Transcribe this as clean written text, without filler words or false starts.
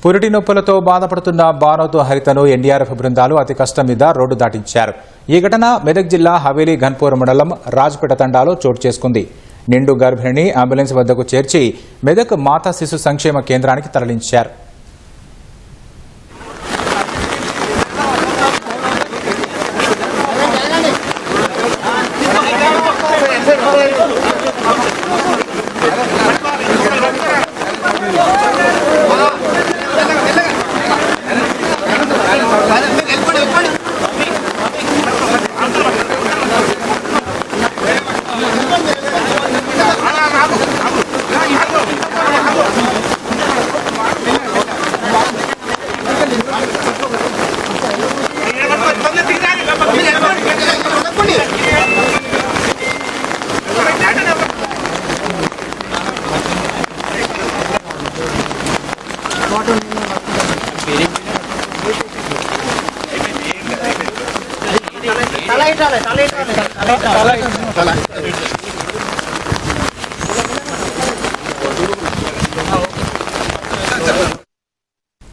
పురిటి నొప్పులతో బాధపడుతున్న బానోతు హరితను ఎన్డీఆర్ఎఫ్ బృందాలు అతి కష్టం మీద రోడ్డు దాటించారు. ఈ ఘటన మెదక్ జిల్లా హవేలీ ఘన్పూర్ మండలం రాజ్పేట తండాలో చోటు చేసుకుంది. నిండు గర్భిణిని అంబులెన్స్ వద్దకు చేర్చి మెదక్ మాతా శిశు సంక్షేమ కేంద్రానికి తరలించారు. Tala.